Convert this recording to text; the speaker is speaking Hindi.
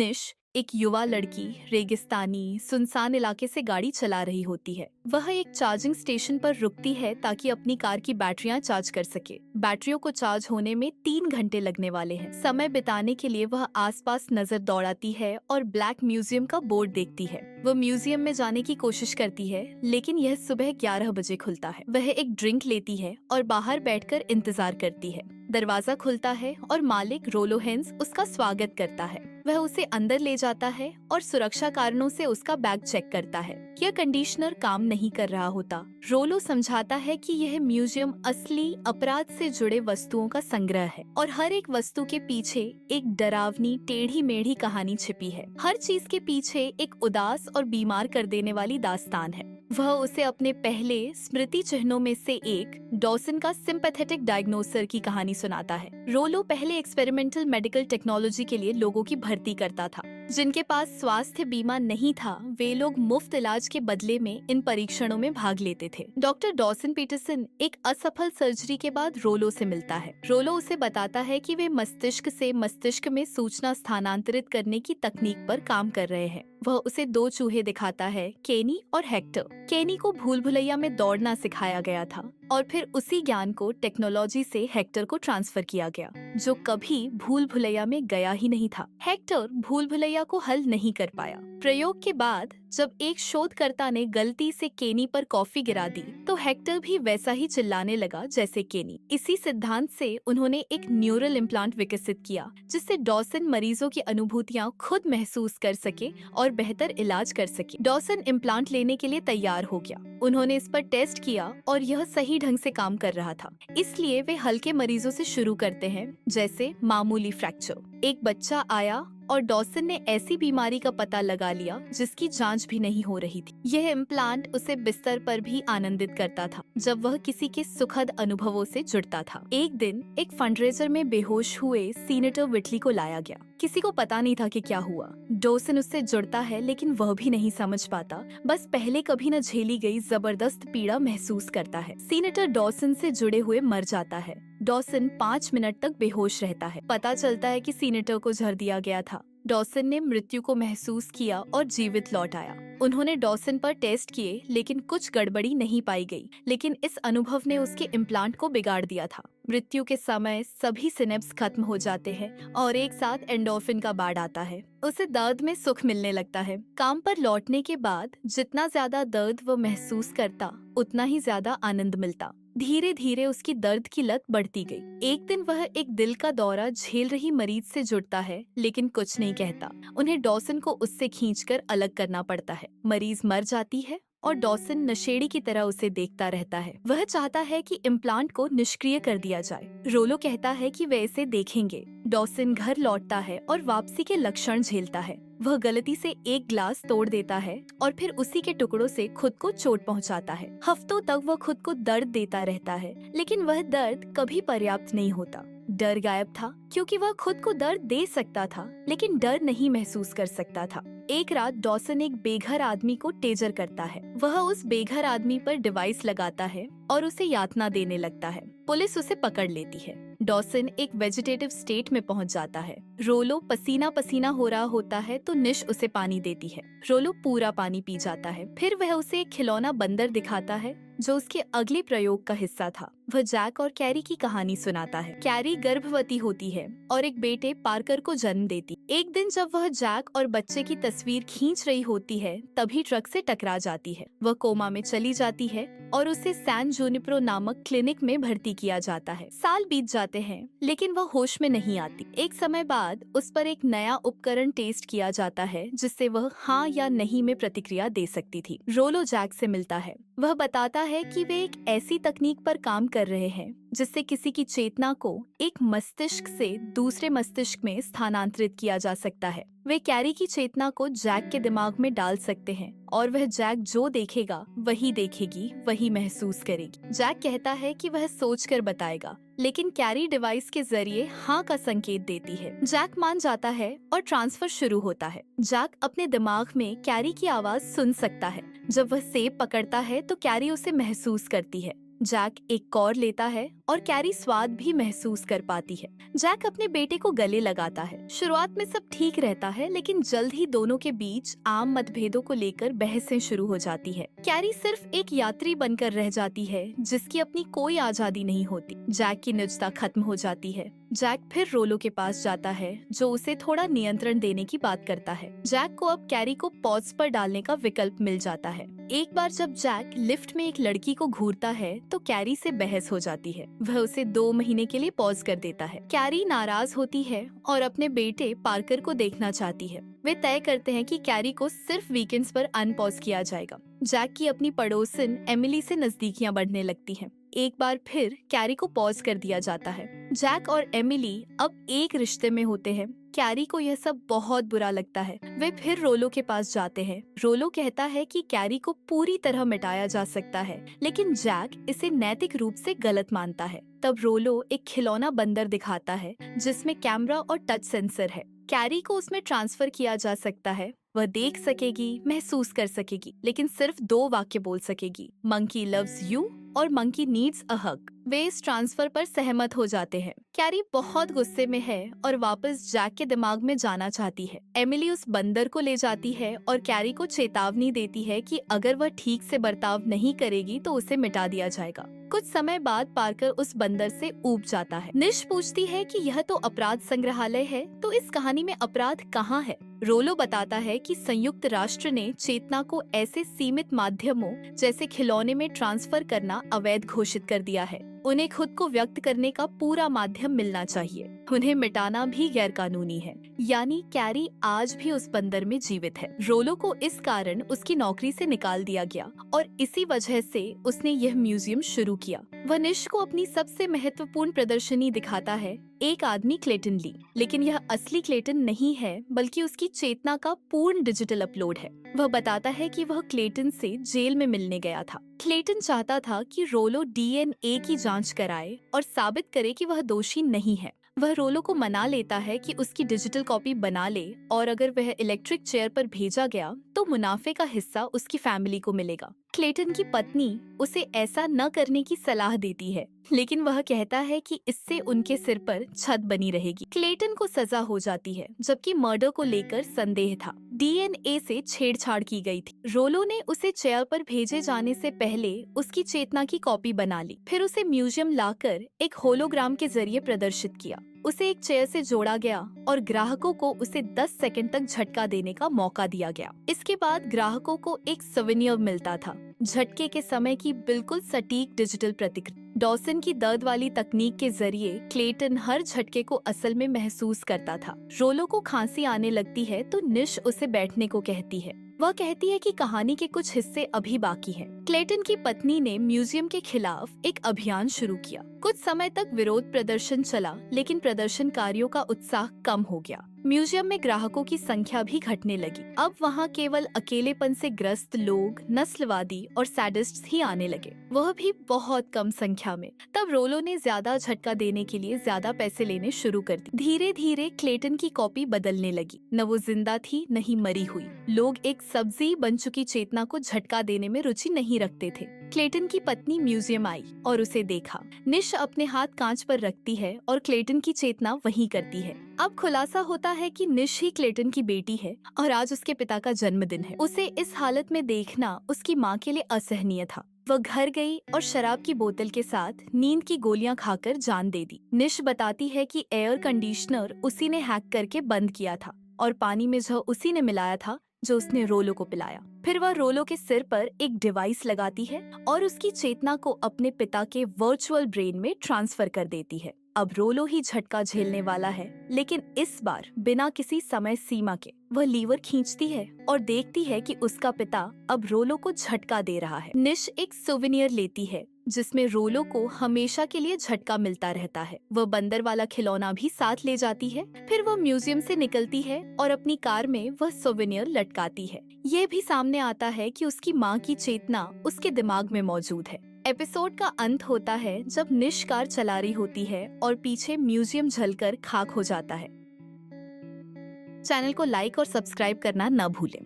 निश एक युवा लड़की रेगिस्तानी सुनसान इलाके से गाड़ी चला रही होती है। वह एक चार्जिंग स्टेशन पर रुकती है ताकि अपनी कार की बैटरियां चार्ज कर सके। बैटरियों को चार्ज होने में 3 घंटे लगने वाले हैं। समय बिताने के लिए वह आसपास नजर दौड़ाती है और ब्लैक म्यूजियम का बोर्ड देखती है। वह म्यूजियम में जाने की कोशिश करती है, लेकिन यह सुबह 11 बजे खुलता है। वह एक ड्रिंक लेती है और बाहर बैठकर इंतजार करती है। दरवाजा खुलता है और मालिक रोलो हेंस उसका स्वागत करता है। वह उसे अंदर ले जाता है और सुरक्षा कारणों से उसका बैग चेक करता है। यह कंडीशनर काम नहीं कर रहा होता। रोलो समझाता है कि यह म्यूजियम असली अपराध से जुड़े वस्तुओं का संग्रह है और हर एक वस्तु के पीछे एक डरावनी टेढ़ी मेढ़ी कहानी छिपी है। हर चीज के पीछे एक उदास और बीमार कर देने वाली दास्तान है। वह उसे अपने पहले स्मृति चिन्हों में से एक डॉसन का सिंपैथेटिक डायग्नोसर की कहानी सुनाता है। रोलो पहले एक्सपेरिमेंटल मेडिकल टेक्नोलॉजी के लिए लोगों की भर्ती करता था। जिनके पास स्वास्थ्य बीमा नहीं था, वे लोग मुफ्त इलाज के बदले में इन परीक्षणों में भाग लेते थे। डॉक्टर डॉसन पीटरसन एक असफल सर्जरी के बाद रोलो से मिलता है। रोलो उसे बताता है कि वे मस्तिष्क से मस्तिष्क में सूचना स्थानांतरित करने की तकनीक पर काम कर रहे हैं। वह उसे 2 चूहे दिखाता है, केनी और हेक्टर। केनी को भूल भुलैया में दौड़ना सिखाया गया था और फिर उसी ज्ञान को टेक्नोलॉजी से हेक्टर को ट्रांसफर किया गया, जो कभी भूल भुलैया में गया ही नहीं था। हेक्टर भूल भुलैया को हल नहीं कर पाया। प्रयोग के बाद जब एक शोधकर्ता ने गलती से केनी पर कॉफी गिरा दी, तो हेक्टर भी वैसा ही चिल्लाने लगा जैसे केनी। इसी सिद्धांत से उन्होंने एक न्यूरल इम्प्लांट विकसित किया, जिससे डॉसन मरीजों की अनुभूतियां खुद महसूस कर सके और बेहतर इलाज कर सके। डॉसन इम्प्लांट लेने के लिए तैयार हो गया। उन्होंने इस पर टेस्ट किया और यह सही ढंग से काम कर रहा था। इसलिए वे हल्के मरीजों से शुरू करते हैं, जैसे मामूली फ्रैक्चर। एक बच्चा आया और डॉसन ने ऐसी बीमारी का पता लगा लिया जिसकी जांच भी नहीं हो रही थी। यह इम्प्लांट उसे बिस्तर पर भी आनंदित करता था जब वह किसी के सुखद अनुभवों से जुड़ता था। एक दिन एक फंडरेजर में बेहोश हुए सीनेटर विटली को लाया गया। किसी को पता नहीं था कि क्या हुआ। डॉसन उससे जुड़ता है, लेकिन वह भी नहीं समझ पाता, बस पहले कभी न झेली गई जबरदस्त पीड़ा महसूस करता है। सीनेटर डॉसन से जुड़े हुए मर जाता है। डॉसन 5 मिनट तक बेहोश रहता है। पता चलता है कि सीनेटर को जहर दिया गया था। डॉसन ने मृत्यु को महसूस किया और जीवित लौट आया। उन्होंने डॉसन पर टेस्ट किए, लेकिन कुछ गड़बड़ी नहीं पाई गई। लेकिन इस अनुभव ने उसके इम्प्लांट को बिगाड़ दिया था। मृत्यु के समय सभी सिनेप्स खत्म हो जाते हैं और एक साथ एंडोर्फिन का बाढ़ आता है। उसे दर्द में सुख मिलने लगता है। काम पर लौटने के बाद जितना ज्यादा दर्द वो महसूस करता, उतना ही ज्यादा आनंद मिलता। धीरे धीरे उसकी दर्द की लत बढ़ती गई। एक दिन वह एक दिल का दौरा झेल रही मरीज से जुड़ता है, लेकिन कुछ नहीं कहता। उन्हें डॉसन को उससे खींचकर अलग करना पड़ता है। मरीज मर जाती है और डॉसन नशेड़ी की तरह उसे देखता रहता है। वह चाहता है कि इम्प्लांट को निष्क्रिय कर दिया जाए। रोलो कहता है कि वे इसे देखेंगे। डॉसन घर लौटता है और वापसी के लक्षण झेलता है। वह गलती से एक ग्लास तोड़ देता है और फिर उसी के टुकड़ों से खुद को चोट पहुंचाता है। हफ्तों तक वह खुद को दर्द देता रहता है, लेकिन वह दर्द कभी पर्याप्त नहीं होता। डर गायब था, क्योंकि वह खुद को दर्द दे सकता था, लेकिन डर नहीं महसूस कर सकता था। एक रात डॉसन एक बेघर आदमी को टेजर करता है। वह उस बेघर आदमी पर डिवाइस लगाता है और उसे यातना देने लगता है। पुलिस उसे पकड़ लेती है। डॉसन एक वेजिटेटिव स्टेट में पहुंच जाता है। रोलो पसीना पसीना हो रहा होता है तो निश उसे पानी देती है। रोलो पूरा पानी पी जाता है। फिर वह उसे एक खिलौना बंदर दिखाता है जो उसके अगले प्रयोग का हिस्सा था। वह जैक और कैरी की कहानी सुनाता है। कैरी गर्भवती होती है और एक बेटे पार्कर को जन्म देती। एक दिन जब वह जैक और बच्चे की तस्वीर खींच रही होती है, तभी ट्रक से टकरा जाती है। वह कोमा में चली जाती है और उसे सैन जुनिप्रो नामक क्लिनिक में भर्ती किया जाता है। साल बीत जाते हैं, लेकिन वह होश में नहीं आती। एक समय बाद उस पर एक नया उपकरण टेस्ट किया जाता है, जिससे वह हाँ या नहीं में प्रतिक्रिया दे सकती थी। रोलो जैक से मिलता है। वह बताता है कि वे एक ऐसी तकनीक पर काम कर रहे हैं जिससे किसी की चेतना को एक मस्तिष्क से दूसरे मस्तिष्क में स्थानांतरित किया जा सकता है। वे कैरी की चेतना को जैक के दिमाग में डाल सकते हैं और वह जैक जो देखेगा वही देखेगी, वही महसूस करेगी। जैक कहता है कि वह सोचकर बताएगा, लेकिन कैरी डिवाइस के जरिए हाँ का संकेत देती है। जैक मान जाता है और ट्रांसफर शुरू होता है। जैक अपने दिमाग में कैरी की आवाज सुन सकता है। जब वह सेब पकड़ता है तो कैरी उसे महसूस करती है। जैक एक कौर लेता है और कैरी स्वाद भी महसूस कर पाती है। जैक अपने बेटे को गले लगाता है। शुरुआत में सब ठीक रहता है, लेकिन जल्द ही दोनों के बीच आम मतभेदों को लेकर बहसें शुरू हो जाती है। कैरी सिर्फ एक यात्री बनकर रह जाती है जिसकी अपनी कोई आजादी नहीं होती। जैक की निजता खत्म हो जाती है। जैक फिर रोलो के पास जाता है, जो उसे थोड़ा नियंत्रण देने की बात करता है। जैक को अब कैरी को पॉज पर डालने का विकल्प मिल जाता है। एक बार जब जैक लिफ्ट में एक लड़की को घूरता है तो कैरी से बहस हो जाती है। वह उसे 2 महीने के लिए पॉज कर देता है। कैरी नाराज होती है और अपने बेटे पार्कर को देखना चाहती है। वे तय करते हैं कि कैरी को सिर्फ वीकेंड्स पर अनपॉज किया जाएगा। जैक की अपनी पड़ोसन एमिली से नजदीकियां बढ़ने लगती हैं। एक बार फिर कैरी को पॉज कर दिया जाता है। जैक और एमिली अब एक रिश्ते में होते हैं। कैरी को यह सब बहुत बुरा लगता है। वे फिर रोलो के पास जाते हैं। रोलो कहता है कि कैरी को पूरी तरह मिटाया जा सकता है, लेकिन जैक इसे नैतिक रूप से गलत मानता है। तब रोलो एक खिलौना बंदर दिखाता है जिसमें कैमरा और टच सेंसर है। कैरी को उसमें ट्रांसफर किया जा सकता है। वह देख सकेगी, महसूस कर सकेगी, लेकिन सिर्फ 2 वाक्य बोल सकेगी, मंकी लव्स यू और मंकी नीड्स अ हग। वे इस ट्रांसफर पर सहमत हो जाते हैं। कैरी बहुत गुस्से में है और वापस जैक के दिमाग में जाना चाहती है। एमिली उस बंदर को ले जाती है और कैरी को चेतावनी देती है कि अगर वह ठीक से बर्ताव नहीं करेगी तो उसे मिटा दिया जाएगा। कुछ समय बाद पार्कर उस बंदर से ऊब जाता है। निश पूछती है कि यह तो अपराध संग्रहालय है, तो इस कहानी में अपराध कहाँ है? रोलो बताता है कि संयुक्त राष्ट्र ने चेतना को ऐसे सीमित माध्यमों जैसे खिलौने में ट्रांसफर करना अवैध घोषित कर दिया है। उन्हें खुद को व्यक्त करने का पूरा माध्यम मिलना चाहिए। उन्हें मिटाना भी गैर कानूनी है। यानी कैरी आज भी उस बंदर में जीवित है। रोलो को इस कारण उसकी नौकरी से निकाल दिया गया और इसी वजह से उसने यह म्यूजियम शुरू किया। वह निश को अपनी सबसे महत्वपूर्ण प्रदर्शनी दिखाता है, एक आदमी क्लेटन ली। लेकिन यह असली क्लेटन नहीं है, बल्कि उसकी चेतना का पूर्ण डिजिटल अपलोड है। वह बताता है कि वह क्लेटन से जेल में मिलने गया था। क्लेटन चाहता था कि रोलो डीएनए की जांच कराए और साबित करे कि वह दोषी नहीं है। वह रोलो को मना लेता है कि उसकी डिजिटल कॉपी बना ले और अगर वह इलेक्ट्रिक चेयर पर भेजा गया तो मुनाफे का हिस्सा उसकी फैमिली को मिलेगा। क्लेटन की पत्नी उसे ऐसा न करने की सलाह देती है, लेकिन वह कहता है कि इससे उनके सिर पर छत बनी रहेगी। क्लेटन को सजा हो जाती है, जबकि मर्डर को लेकर संदेह था। डीएनए से छेड़छाड़ की गई थी। रोलो ने उसे चेयर पर भेजे जाने से पहले उसकी चेतना की कॉपी बना ली, फिर उसे म्यूजियम लाकर एक होलोग्राम के जरिए प्रदर्शित किया। उसे एक चेयर से जोड़ा गया और ग्राहकों को उसे 10 सेकंड तक झटका देने का मौका दिया गया। इसके बाद ग्राहकों को एक सवेनियर मिलता था, झटके के समय की बिल्कुल सटीक डिजिटल प्रतिक्रिया। डॉसन की दर्द वाली तकनीक के जरिए क्लेटन हर झटके को असल में महसूस करता था। रोलो को खांसी आने लगती है तो निश उसे बैठने को कहती है। वह कहती है कि कहानी के कुछ हिस्से अभी बाकी हैं। क्लेटन की पत्नी ने म्यूजियम के खिलाफ एक अभियान शुरू किया। कुछ समय तक विरोध प्रदर्शन चला, लेकिन प्रदर्शनकारियों का उत्साह कम हो गया। म्यूजियम में ग्राहकों की संख्या भी घटने लगी। अब वहाँ केवल अकेलेपन से ग्रस्त लोग, नस्लवादी और सैडिस्ट्स ही आने लगे, वह भी बहुत कम संख्या में। तब रोलो ने ज्यादा झटका देने के लिए ज्यादा पैसे लेने शुरू कर दिए। धीरे धीरे क्लेटन की कॉपी बदलने लगी। न वो जिंदा थी, न ही मरी हुई। लोग एक सब्जी बन चुकी चेतना को झटका देने में रुचि नहीं रखते थे। क्लेटन की पत्नी म्यूजियम आई और उसे देखा। निश अपने हाथ कांच पर रखती है और क्लेटन की चेतना वहीं करती है। अब खुलासा होता है कि निश ही क्लेटन की बेटी है और आज उसके पिता का जन्मदिन है। उसे इस हालत में देखना उसकी माँ के लिए असहनीय था। वह घर गई और शराब की बोतल के साथ नींद की गोलियां खाकर जान दे दी। निश बताती है कि एयर कंडीशनर उसी ने हैक करके बंद किया था और पानी में जहर उसी ने मिलाया था जो उसने रोलो को पिलाया। फिर वह रोलो के सिर पर एक डिवाइस लगाती है और उसकी चेतना को अपने पिता के वर्चुअल ब्रेन में ट्रांसफर कर देती है। अब रोलो ही झटका झेलने वाला है, लेकिन इस बार बिना किसी समय सीमा के। वह लीवर खींचती है और देखती है कि उसका पिता अब रोलो को झटका दे रहा है। निश एक सोवेनियर लेती है जिसमें रोलो को हमेशा के लिए झटका मिलता रहता है। वह बंदर वाला खिलौना भी साथ ले जाती है। फिर वह म्यूजियम से निकलती है और अपनी कार में वह सोवेनियर लटकाती है। ये भी सामने आता है कि उसकी माँ की चेतना उसके दिमाग में मौजूद है। एपिसोड का अंत होता है जब निश कार चला रही होती है और पीछे म्यूजियम जलकर खाक हो जाता है। चैनल को लाइक और सब्सक्राइब करना न भूलें।